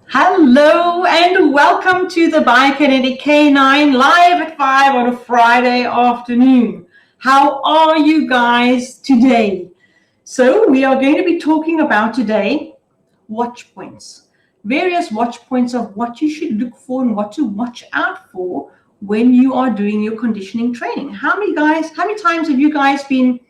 Hello and welcome to the Biokinetic K9 live at 5 on a Friday afternoon. How are you guys today? So we are going to be talking about today watch points. Various watch points of what you should look for and what to watch out for when you are doing your conditioning training. How many times have you guys been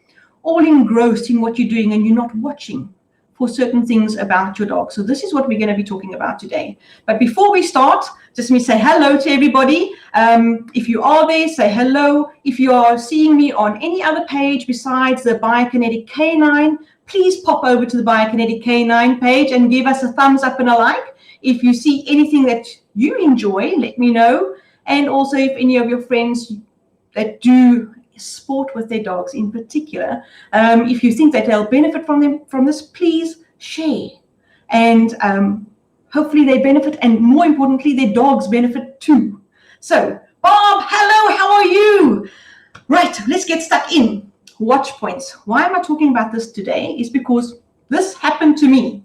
all engrossed in what you're doing and you're not watching for certain things about your dog? So this is what we're going to be talking about today. But before we start, just let me say hello to everybody. If you are there, say hello. If you are seeing me on any other page besides the Biokinetic K9, please pop over to the Biokinetic K9 page and give us a thumbs up and a like. If you see anything that you enjoy, let me know. And also if any of your friends that do sport with their dogs in particular, if you think that they'll benefit from this, please share. And hopefully they benefit, and more importantly, their dogs benefit too. So, Bob, hello, how are you? Right, let's get stuck in. Watch points. Why am I talking about this today? Is because this happened to me.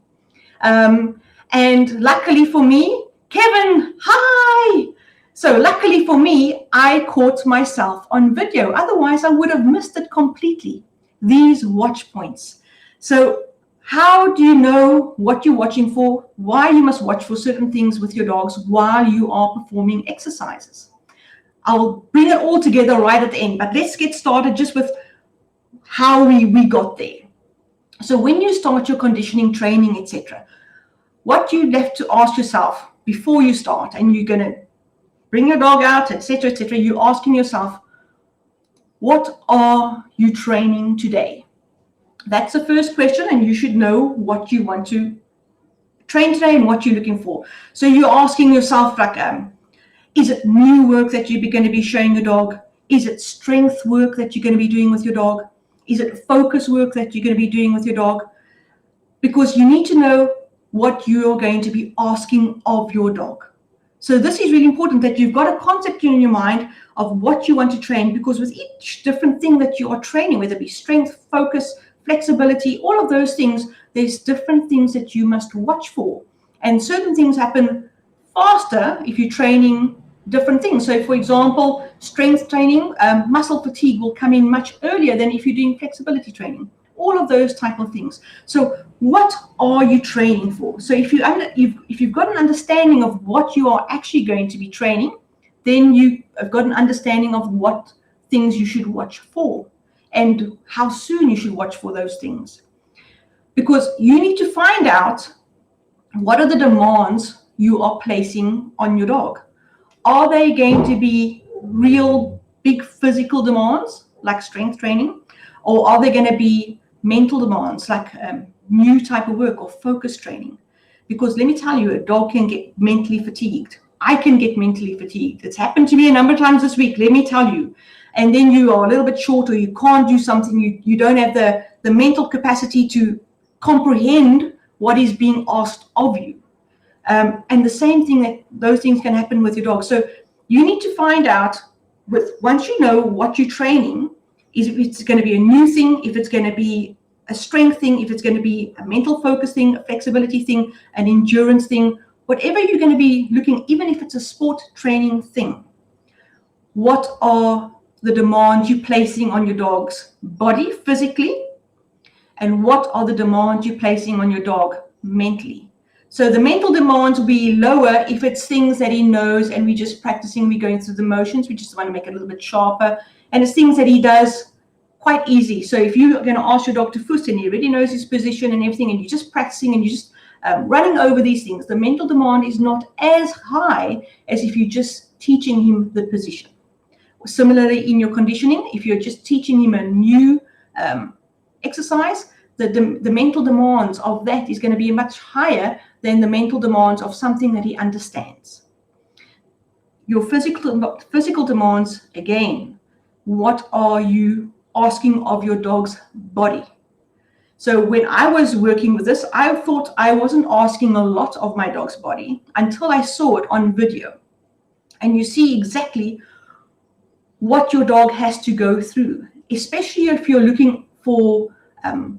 And luckily for me, Kevin, hi! So luckily for me, I caught myself on video. Otherwise, I would have missed it completely. These watch points. So how do you know what you're watching for? Why you must watch for certain things with your dogs while you are performing exercises? I'll bring it all together right at the end, but let's get started just with how we got there. So when you start your conditioning training, etc., what you have to ask yourself before you start, and you're going to bring your dog out, etc., etc., you're asking yourself, what are you training today? That's the first question, and you should know what you want to train today and what you're looking for. So you're asking yourself, like, is it new work that you're going to be showing your dog? Is it strength work that you're going to be doing with your dog? Is it focus work that you're going to be doing with your dog? Because you need to know what you're going to be asking of your dog. So this is really important, that you've got a concept in your mind of what you want to train, because with each different thing that you are training, whether it be strength, focus, flexibility, all of those things, there's different things that you must watch for. And certain things happen faster if you're training different things. So for example, strength training, muscle fatigue will come in much earlier than if you're doing flexibility training. All of those type of things. So what are you training for? So if you've got an understanding of what you are actually going to be training, then you have got an understanding of what things you should watch for and how soon you should watch for those things. Because you need to find out what are the demands you are placing on your dog. Are they going to be real big physical demands like strength training, or are they going to be mental demands like new type of work or focus training? Because let me tell you, a dog can get mentally fatigued. I can get mentally fatigued. It's happened to me a number of times this week, let me tell you. And then you are a little bit short, or you can't do something, you don't have the mental capacity to comprehend what is being asked of you. And the same thing, that those things can happen with your dog. So you need to find out, once you know what you're training, is if it's going to be a new thing, if it's going to be a strength thing, if it's going to be a mental focus thing, a flexibility thing, an endurance thing, whatever you're going to be looking, even if it's a sport training thing, what are the demands you're placing on your dog's body physically, and what are the demands you're placing on your dog mentally? So the mental demands will be lower if it's things that he knows and we're just practicing, we're going through the motions, we just want to make it a little bit sharper. And it's things that he does quite easy. So if you're going to ask your dog to foot and he already knows his position and everything, and you're just practicing and you're just running over these things, the mental demand is not as high as if you're just teaching him the position. Similarly, in your conditioning, if you're just teaching him a new exercise, the mental demands of that is going to be much higher than the mental demands of something that he understands. Your physical demands, again, what are you asking of your dog's body? So when I was working with this, I thought I wasn't asking a lot of my dog's body until I saw it on video. And you see exactly what your dog has to go through, especially if you're looking for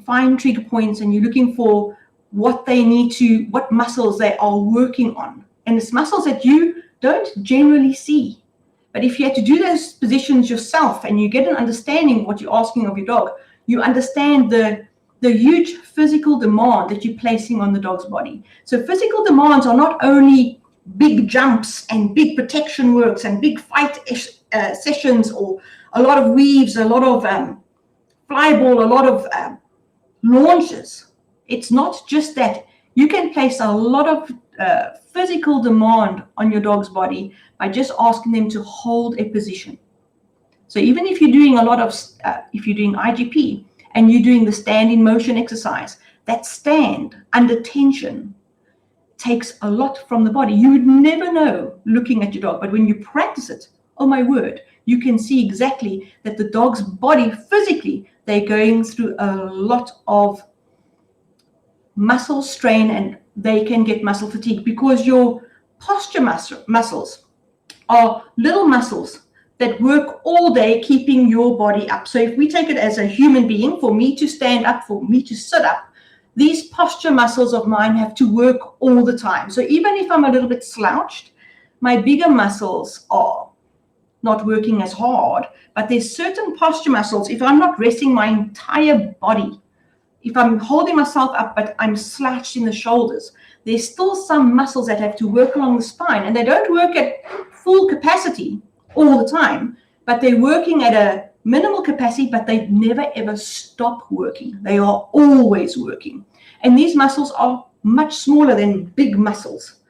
fine trigger points and you're looking for what muscles they are working on. And it's muscles that you don't generally see. But if you had to do those positions yourself and you get an understanding of what you're asking of your dog, you understand the huge physical demand that you're placing on the dog's body. So physical demands are not only big jumps and big protection works and big fight sessions, or a lot of weaves, a lot of fly ball, a lot of launches. It's not just that. You can place a lot of physical demand on your dog's body by just asking them to hold a position. So even if you're doing if you're doing IGP and you're doing the stand in motion exercise, that stand under tension takes a lot from the body. You would never know looking at your dog, but when you practice it, oh my word, you can see exactly that the dog's body physically, they're going through a lot of muscle strain and they can get muscle fatigue, because your posture muscles are little muscles that work all day keeping your body up. So if we take it as a human being, for me to stand up, for me to sit up, these posture muscles of mine have to work all the time. So even if I'm a little bit slouched, my bigger muscles are not working as hard, but there's certain posture muscles, if I'm not resting my entire body, if I'm holding myself up but I'm slouched in the shoulders, there's still some muscles that have to work along the spine, and they don't work at full capacity all the time, but they're working at a minimal capacity, but they never ever stop working. They are always working. And these muscles are much smaller than big muscles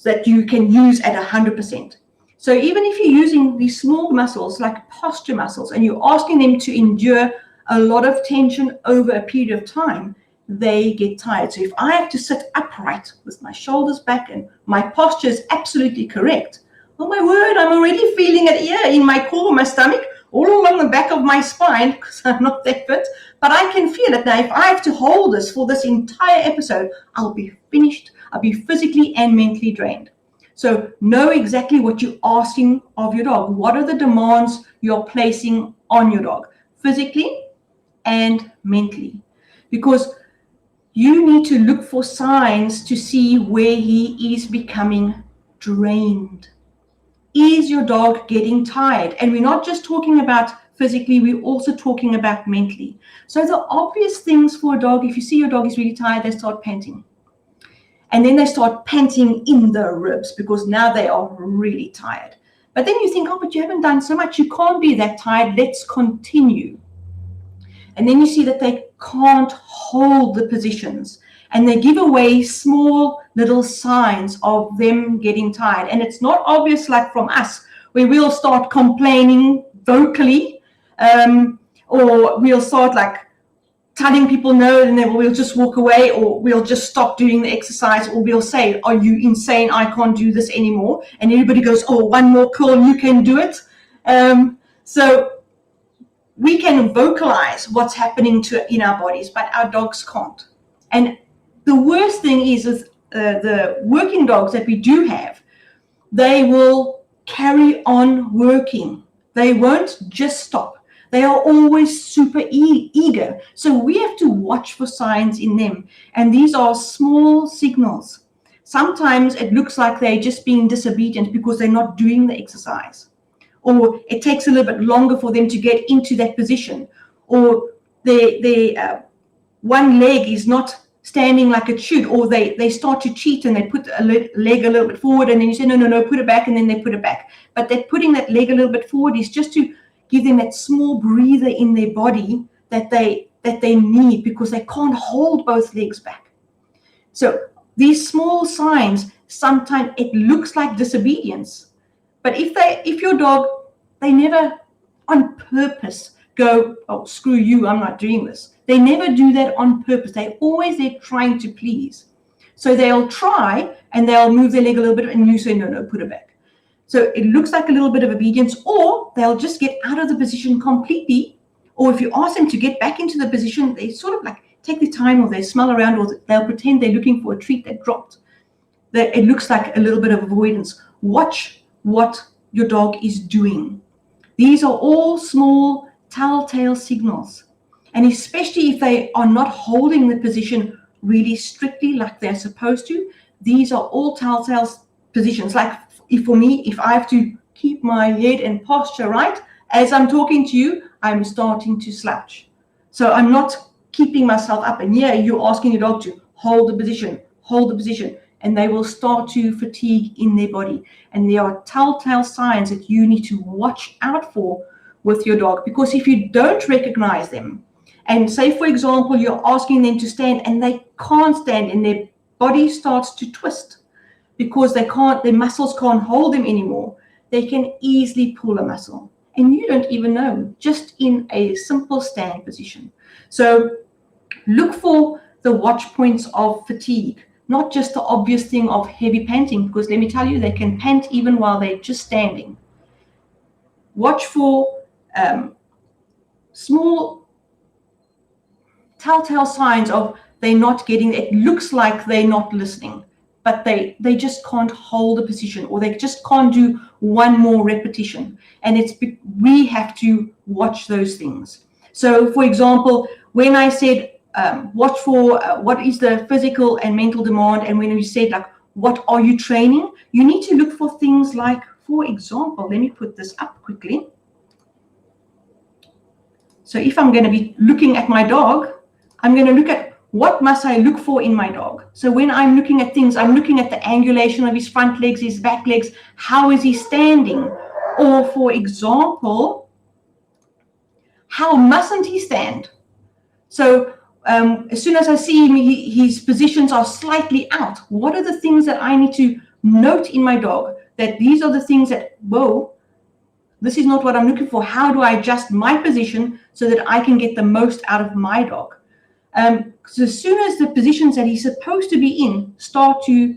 that you can use at 100%. So even if you're using these small muscles like posture muscles and you're asking them to endure a lot of tension over a period of time, they get tired. So if I have to sit upright with my shoulders back and my posture is absolutely correct, oh my word, I'm already feeling it here in my core, my stomach, all along the back of my spine, because I'm not that fit, but I can feel it. Now, if I have to hold this for this entire episode, I'll be finished. I'll be physically and mentally drained. So know exactly what you're asking of your dog. What are the demands you're placing on your dog, physically and mentally? Because you need to look for signs to see where he is becoming drained. Is your dog getting tired? And we're not just talking about physically, we're also talking about mentally. So the obvious things for a dog, if you see your dog is really tired, they start panting. And then they start panting in the ribs because now they are really tired. But then you think, oh, but you haven't done so much. You can't be that tired. Let's continue. And then you see that they can't hold the positions. And they give away small little signs of them getting tired. And it's not obvious like from us, where we'll start complaining vocally, or we'll start like telling people no, and then we'll just walk away, or we'll just stop doing the exercise, or we'll say, are you insane? I can't do this anymore. And everybody goes, oh, one more curl, you can do it. So we can vocalize what's happening in our bodies, but our dogs can't. And the worst thing is the working dogs that we do have, they will carry on working. They won't just stop. They are always super eager. So we have to watch for signs in them. And these are small signals. Sometimes it looks like they're just being disobedient because they're not doing the exercise. Or it takes a little bit longer for them to get into that position. Or their one leg is not standing like it should, or they start to cheat and they put a leg a little bit forward, and then you say, no, put it back, and then they put it back. But that putting that leg a little bit forward is just to give them that small breather in their body that they need, because they can't hold both legs back. So these small signs, sometimes it looks like disobedience. But if your dog, they never on purpose go, oh, screw you, I'm not doing this. They never do that on purpose. They're always there trying to please. So they'll try and they'll move their leg a little bit and you say, no, put it back. So it looks like a little bit of obedience, or they'll just get out of the position completely. Or if you ask them to get back into the position, they sort of like take the time, or they smell around, or they'll pretend they're looking for a treat that dropped. It looks like a little bit of avoidance. Watch what your dog is doing. These are all small telltale signals. And especially if they are not holding the position really strictly like they're supposed to, these are all telltale positions. Like for me, if I have to keep my head and posture right, as I'm talking to you, I'm starting to slouch. So I'm not keeping myself up. And yeah, you're asking your dog to hold the position, and they will start to fatigue in their body. And there are telltale signs that you need to watch out for with your dog, because if you don't recognize them, and say, for example, you're asking them to stand and they can't stand and their body starts to twist because their muscles can't hold them anymore, they can easily pull a muscle. And you don't even know, just in a simple stand position. So look for the watch points of fatigue, not just the obvious thing of heavy panting, because let me tell you, they can pant even while they're just standing. Watch for small telltale signs of they're not getting, it looks like they're not listening, but they just can't hold a position, or they just can't do one more repetition. And we have to watch those things. So for example, when I said watch for what is the physical and mental demand, and when we said like what are you training, you need to look for things like, for example, let me put this up quickly. So if I'm going to be looking at my dog, I'm going to look at what must I look for in my dog. So when I'm looking at things, I'm looking at the angulation of his front legs, his back legs, how is he standing? Or for example, how mustn't he stand? So as soon as I see him, his positions are slightly out. What are the things that I need to note in my dog? That these are the things that, whoa, this is not what I'm looking for. How do I adjust my position so that I can get the most out of my dog? So as soon as the positions that he's supposed to be in start to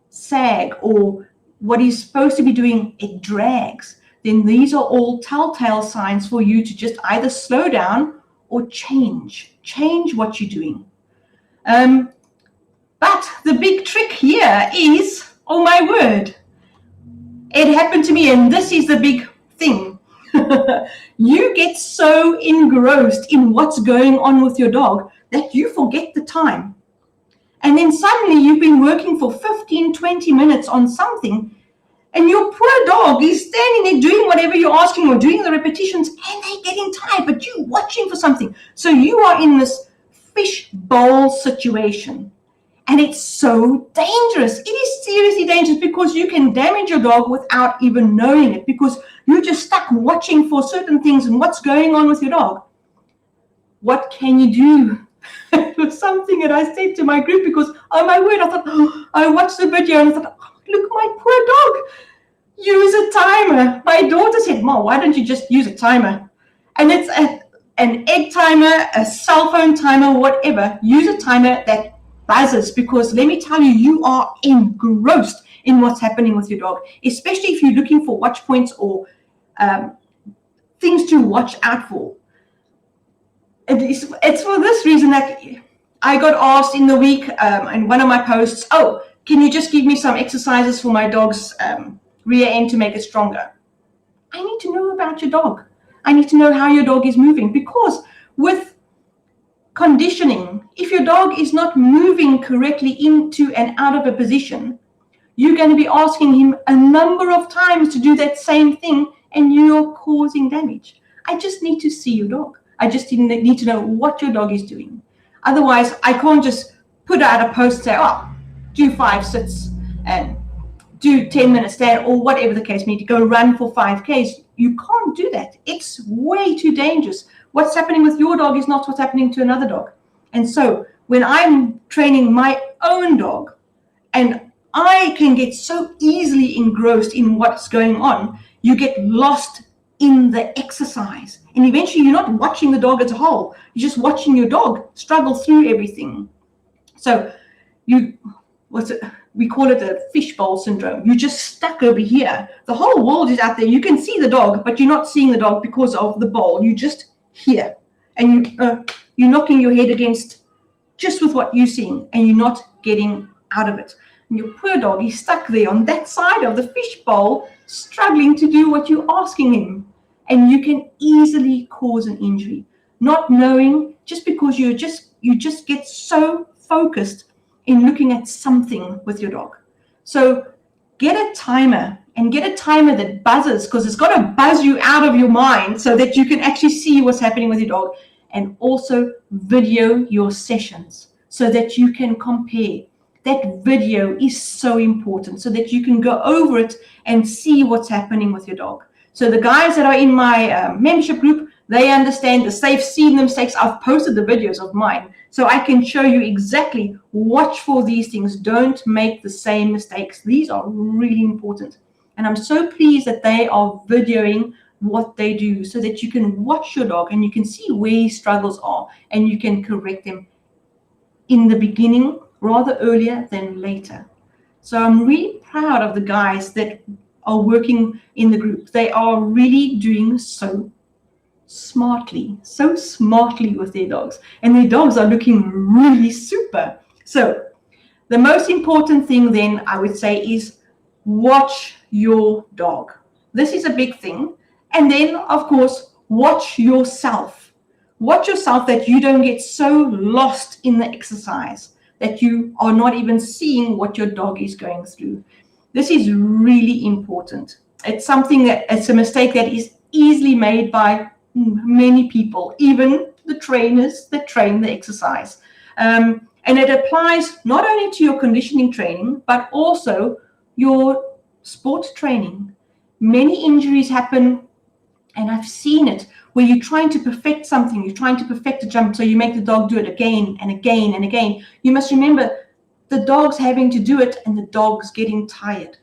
sag, or what he's supposed to be doing, it drags, then these are all telltale signs for you to just either slow down or change what you're doing. But the big trick here is, oh my word, it happened to me, and this is the big thing. You get so engrossed in what's going on with your dog that you forget the time. And then suddenly you've been working for 15, 20 minutes on something, and your poor dog is standing there doing whatever you're asking or doing the repetitions, and they're getting tired, but you're watching for something. So you are in this fish bowl situation. And it's so dangerous. It is seriously dangerous, because you can damage your dog without even knowing it, because you're just stuck watching for certain things and what's going on with your dog. What can you do? It was something that I said to my group, because, oh my word, I thought, I watched the video and I thought, oh, look, my poor dog, use a timer. My daughter said, Mom, why don't you just use a timer? And it's an egg timer, a cell phone timer, whatever. Use a timer that buzzes, because let me tell you, you are engrossed in what's happening with your dog, especially if you're looking for watch points or things to watch out for. It's for this reason that I got asked in the week in one of my posts, oh, can you just give me some exercises for my dog's rear end to make it stronger? I need to know about your dog. I need to know how your dog is moving, because with conditioning, if your dog is not moving correctly into and out of a position, you're going to be asking him a number of times to do that same thing, and you're causing damage. I just need to see your dog. I just need to know what your dog is doing. Otherwise, I can't just put out a post and say, oh, do 5 sits and do 10 minutes stand, or whatever the case may be, go run for 5Ks. You can't do that. It's way too dangerous. What's happening with your dog is not what's happening to another dog. And so when I'm training my own dog, and I can get so easily engrossed in what's going on, you get lost in the exercise. And eventually you're not watching the dog as a whole. You're just watching your dog struggle through everything. So we call it the fishbowl syndrome. You're just stuck over here. The whole world is out there. You can see the dog, but you're not seeing the dog because of the bowl. You're just here. And you're knocking your head against just with what you're seeing, and you're not getting out of it. And your poor dog is stuck there on that side of the fishbowl, struggling to do what you're asking him. And you can easily cause an injury, not knowing, just because you just get so focused in looking at something with your dog. So get a timer, and get a timer that buzzes, because it's got to buzz you out of your mind so that you can actually see what's happening with your dog. And also video your sessions so that you can compare. That video is so important so that you can go over it and see what's happening with your dog. So the guys that are in my membership group, they understand this. They've seen the mistakes. I've posted the videos of mine, so I can show you exactly. Watch for these things. Don't make the same mistakes. These are really important. And I'm so pleased that they are videoing what they do so that you can watch your dog and you can see where his struggles are and you can correct them in the beginning rather earlier than later. So I'm really proud of the guys that are working in the group. They are really doing so smartly with their dogs, and their dogs are looking really super. So the most important thing then, I would say, is watch your dog. This is a big thing. And then, of course, watch yourself. Watch yourself, that you don't get so lost in the exercise that you are not even seeing what your dog is going through. This is really important. It's something that, it's a mistake that is easily made by many people, even the trainers that train the exercise. And it applies not only to your conditioning training, but also your sport training. Many injuries happen, and I've seen it, where you're trying to perfect something, you're trying to perfect a jump, so you make the dog do it again and again and again. You must remember, the dog's having to do it and the dog's getting tired.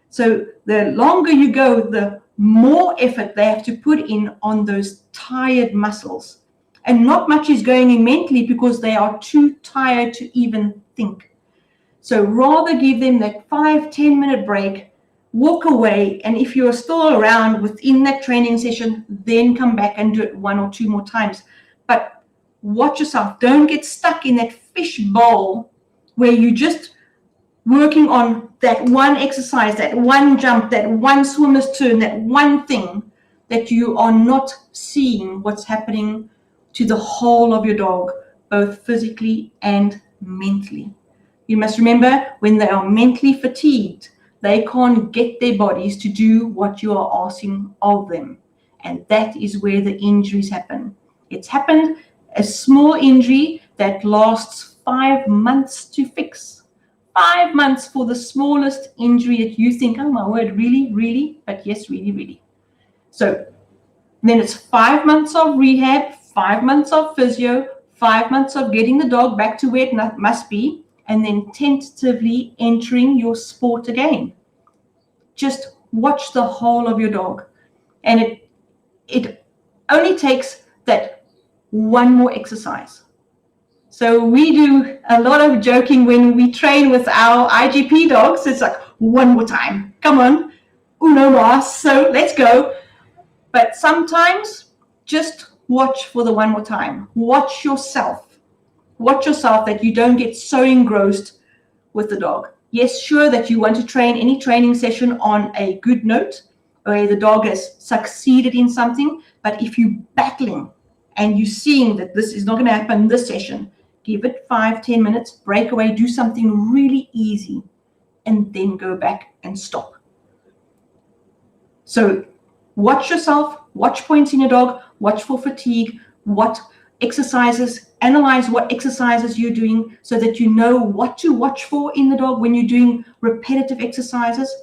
So the longer you go, the more effort they have to put in on those tired muscles. And not much is going in mentally because they are too tired to even think. So rather give them that 5-10 minute break, walk away, and if you're still around within that training session, then come back and do it 1 or 2 more times. But watch yourself. Don't get stuck in that fish bowl where you just working on that one exercise, that one jump, that one swimmer's turn, that one thing, that you are not seeing what's happening to the whole of your dog, both physically and mentally. You must remember, when they are mentally fatigued, they can't get their bodies to do what you are asking of them. And that is where the injuries happen. It's happened, a small injury that lasts 5 months to fix. 5 months for the smallest injury that you think, oh my word, really, really? But yes, really, really. So then it's 5 months of rehab, 5 months of physio, 5 months of getting the dog back to where it must be, and then tentatively entering your sport again. Just watch the whole of your dog. And it only takes that one more exercise. So we do a lot of joking when we train with our IGP dogs. It's like, one more time. Come on, uno mas. So let's go. But sometimes just watch for the one more time. Watch yourself. Watch yourself, that you don't get so engrossed with the dog. Yes, sure that you want to train any training session on a good note, where the dog has succeeded in something. But if you're battling and you're seeing that this is not going to happen in this session, give it 5-10 minutes, break away, do something really easy, and then go back and stop. So watch yourself, watch points in your dog, watch for fatigue, what exercises, analyze what exercises you're doing so that you know what to watch for in the dog when you're doing repetitive exercises,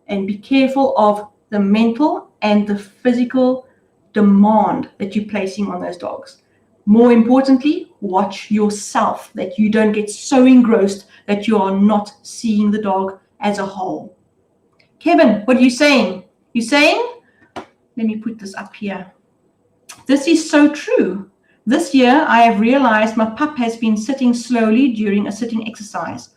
and be careful of the mental and the physical demand that you're placing on those dogs. More importantly, watch yourself, that you don't get so engrossed that you are not seeing the dog as a whole. Kevin, what are you saying? You're saying, let me put this up here. This is so true. This year, I have realized my pup has been sitting slowly during a sitting exercise.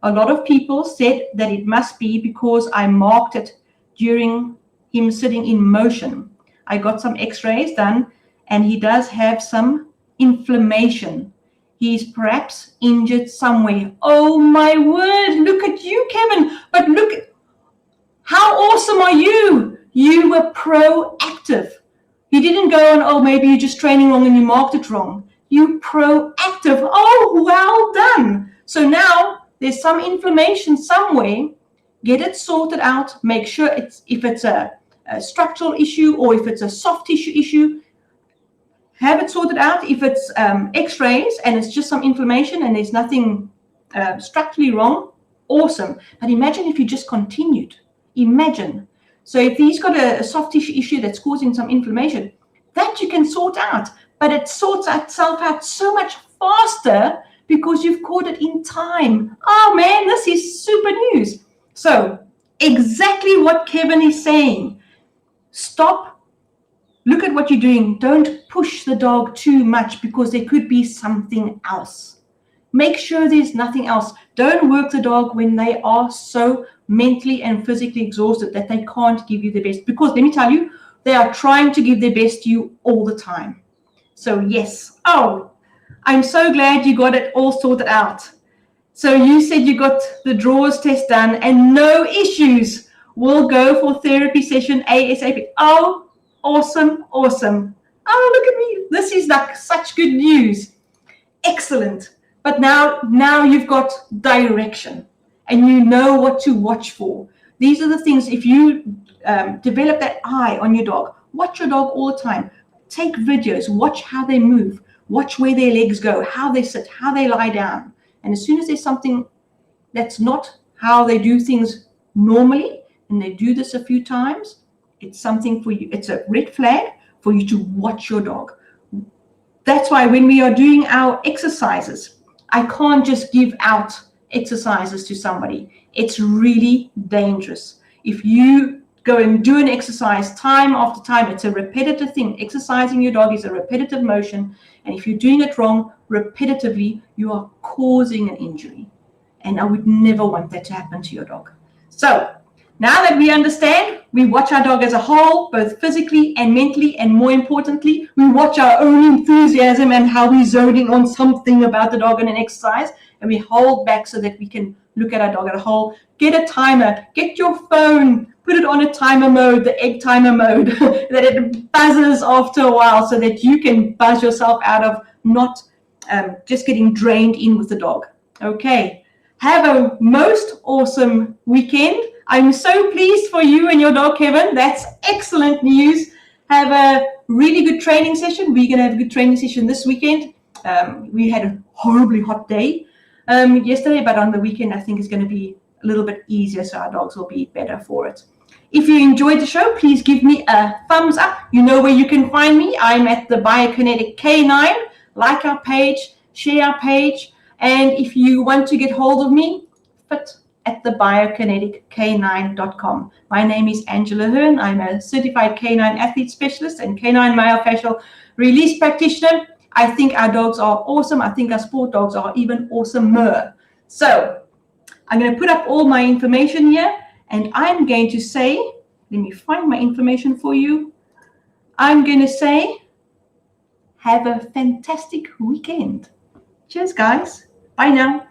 A lot of people said that it must be because I marked it during him sitting in motion. I got some x-rays done, and he does have some inflammation. He's perhaps injured somewhere. Oh my word, look at you, Kevin. But look, how awesome are you? You were proactive. You didn't go on, oh, maybe you're just training wrong and you marked it wrong. You proactive. Oh, well done. So now there's some inflammation somewhere. Get it sorted out. Make sure if it's a structural issue or if it's a soft tissue issue, have it sorted out. If it's x-rays and it's just some inflammation and there's nothing structurally wrong, awesome. But imagine if you just continued. Imagine. So if he's got a soft tissue issue that's causing some inflammation, that you can sort out, but it sorts itself out so much faster because you've caught it in time. Oh man, this is super news. So exactly what Kevin is saying. Stop. Look at what you're doing. Don't push the dog too much because there could be something else. Make sure there's nothing else. Don't work the dog when they are so mentally and physically exhausted that they can't give you the best. Because let me tell you, they are trying to give their best to you all the time. So yes. Oh, I'm so glad you got it all sorted out. So you said you got the drawers test done and no issues. We'll go for therapy session ASAP. Oh, awesome, awesome. Oh, look at me. This is like such good news. Excellent. But now you've got direction and you know what to watch for. These are the things, if you develop that eye on your dog, watch your dog all the time. Take videos, watch how they move, watch where their legs go, how they sit, how they lie down. And as soon as there's something that's not how they do things normally, and they do this a few times, it's something for you. It's a red flag for you to watch your dog. That's why when we are doing our exercises, I can't just give out exercises to somebody. It's really dangerous. If you go and do an exercise time after time, it's a repetitive thing. Exercising your dog is a repetitive motion. And if you're doing it wrong repetitively, you are causing an injury. And I would never want that to happen to your dog. So now that we understand, we watch our dog as a whole, both physically and mentally, and more importantly, we watch our own enthusiasm and how we're zoning on something about the dog in an exercise, and we hold back so that we can look at our dog as a whole. Get a timer, get your phone, put it on a timer mode, the egg timer mode, that it buzzes after a while so that you can buzz yourself out of not just getting drained in with the dog. Okay, have a most awesome weekend. I'm so pleased for you and your dog, Kevin. That's excellent news. Have a really good training session. We're going to have a good training session this weekend. We had a horribly hot day yesterday, but on the weekend, I think it's going to be a little bit easier, so our dogs will be better for it. If you enjoyed the show, please give me a thumbs up. You know where you can find me. I'm at the Biokinetic K9. Like our page, share our page. And if you want to get hold of me, fit@thebiokinetick9.com. My name is Angela Hearn. I'm a certified canine athlete specialist and canine myofascial release practitioner. I think our dogs are awesome. I think our sport dogs are even awesomer. So I'm going to put up all my information here, and I'm going to say, let me find my information for you. I'm going to say, have a fantastic weekend. Cheers, guys. Bye now.